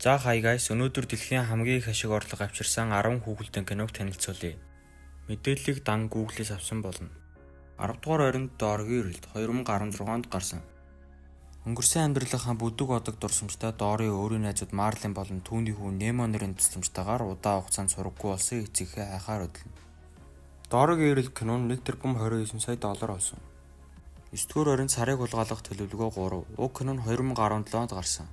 За хай guys, өнөөдөр дэлхийн хамгийн их ашиг орлого авчирсан 10 хүүхэлдэйн киног танилцуулъя. Мэдээллийг дан Google-ээс авсан болно. 10 дугаар ойронд Дооргийн эрэлт 2016 онд гарсан. Өнгөрсөн амьдралынхаа бүдэг одог дурсамжтай Доорийн өөрийн найзууд Марлин болон түүний хүү Немо нарын тусламжтайгаар удаа хугацаанд сураггүй болсон эцэгхээ хайхаар хөдлөн. Дооргийн эрэлт кино нь 1 тэрбум 29 сая доллар олсон. 9-р ойронд сарыг хулгайлах төлөвлөгөө 3. Уг кино нь 2017 онд гарсан.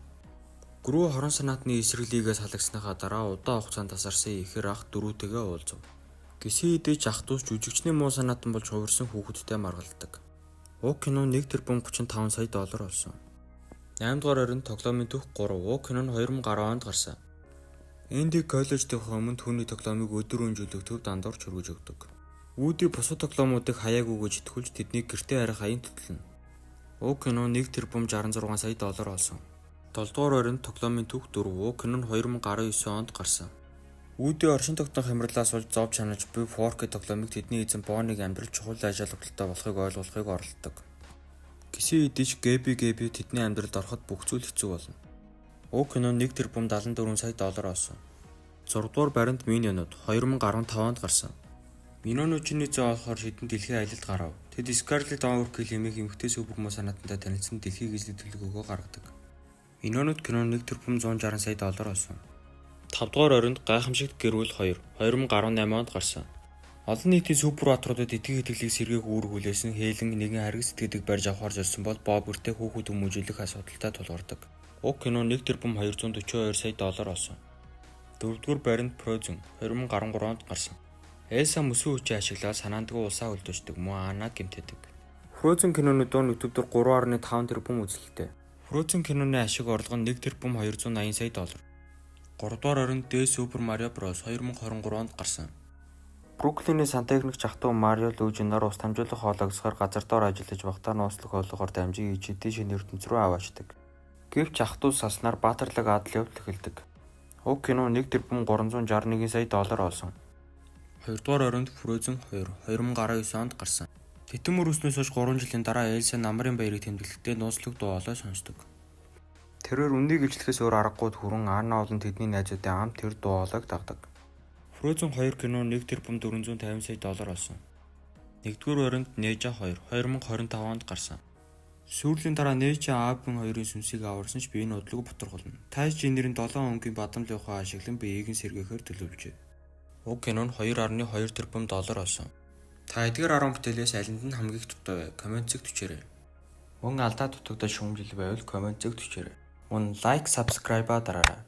Гүрүү хорон санаатны эсрэг лигээс халагдсныхаа дараа удаан хугацаанд тасарсан ихэр ах дөрүүтэйгээ уулзав. Гисэн идэж ах дүүс жүжигчний муу санаатан болж хувирсан хүүхэдтэй маргалддаг. Уг кино 1 тэрбум 35 сая доллар олсон. 8 дугаар ойронд тоглоомын түүх 3. Уг кино нь 2010 онд гарсан. Энди коллеж дэх өмнө түүний тоглоомыг өдөр өнжүүлэх төв дандуурч хөргөж өгдөг. Вуди бусад тоглоомуудыг хаяагүйгэж итгүүлж тэднийг гэртээ арих аян төтлөнө. Уг кино 1 тэрбум 66 сая доллар олсон. 7 дугаар ойронд тоглоомын түүх 4. Уг кино нь 2019 онд гарсан. Вуди оршин тогтнох хямралаас болж зов чанаж буй форк тоглоомыг тэдний эзэн Бонниг амьдрал чухал ажил авалттай болохыг ойлгуулахыг оролддог. Гисэн идэж Гэби тэдний амьдралд ороход бүх зүйл хэцүү болно. Уг кино 1 тэрбум 74 сая доллар олсон. 6 дугаар баримт Миньонууд 2015 онд гарсан. Миньонуудын зөө болохоор шидэн дэлхийн аялалд гарав. Тэд Скарлетт О'Харил хэмээх эмэгтэй сүбэг муу санаатантай танилцсан дэлхийн гизлэг төлөвлөгөөгөө гаргадаг. Миньонууд кино 1 тэрбум 160 сая доллар олсон. 5 дугаар ойронд гайхамшигт гэрүүл 2 2018 онд гарсан. Олон нийтийн супер баатруудад итгэх итгэлийг сэргээх үүрэг хүлээсэн Хелен нэгэн харгас сэтгэдэг барьж авахар зорьсон бол Боб гэртээ хүүхэд хүмүүжүүлэх асуудалтай тулгардаг. Уг кино 1 тэрбум 242 сая доллар олсон. 4 дугаар баримт Frozen 2013 онд гарсан. Элса мөсөө хүчээ ашиглаад санаандгүй улсаа хөлдөөждөг мөн Анна гэмтээдэг. Frozen киноны дуу YouTube-д 3.5 тэрбум үзэлттэй. Frozen киноны ашиг орлого нь 1 тэрбум 280 сая доллар. 3 дугаар ойронд The Super Mario Bros 2023 онд гарсан. Бруклиний сантехник жахтуу Марио Лужи нар ус тамжуулах хоолойгсоор газар доор ажиллаж байхдаа нууцлах хоолойгоор дамжин ижидийн шинэ ертөнц рүү аваачдаг. Гэвч жахтуу салснаар баатарлаг адал явдал эхэлдэг. Уг кино 1 тэрбум 361 сая доллар олсон. 2 дугаар ойронд Frozen 2 2019 онд гарсан. Титэн мөр өснөөс хойш 3 жилийн дараа Элса намрын баярыг тэмдэглэхдээ нууцлаг дуу хоолой сонсдог. Тэрээр үннийг илчлэхээс өөр аргагүй хүрэн Анна болон тэдний найзуудын хамт тэр дуу хоолойг дагдаг. Frozen 2 кино 1 тэрбум 450 сая доллар олсон. 1-р ойронд Нежа 2 2025 онд гарсан. Сүүрлийн дараа Нежа Аабын 2-ын сүнсийг аварсан ч биеийн удлаг бутархулна. Тайж нэрийн 7 өнгийн бадамлын ухаан ашиглан биеийг нь сэргээхээр төлөвлөжээ. Уг кино нь 2.2 тэрбум доллар олсон. Та эдгээр 10 бүтээлээс алинд нь хамгийн их дутуу вэ? Комент зэг түчээрэй. Мөн алдаа дутагдаж шүүмжил байвал комент зэг түчээрэй. Мөн лайк, subscribe дараарай.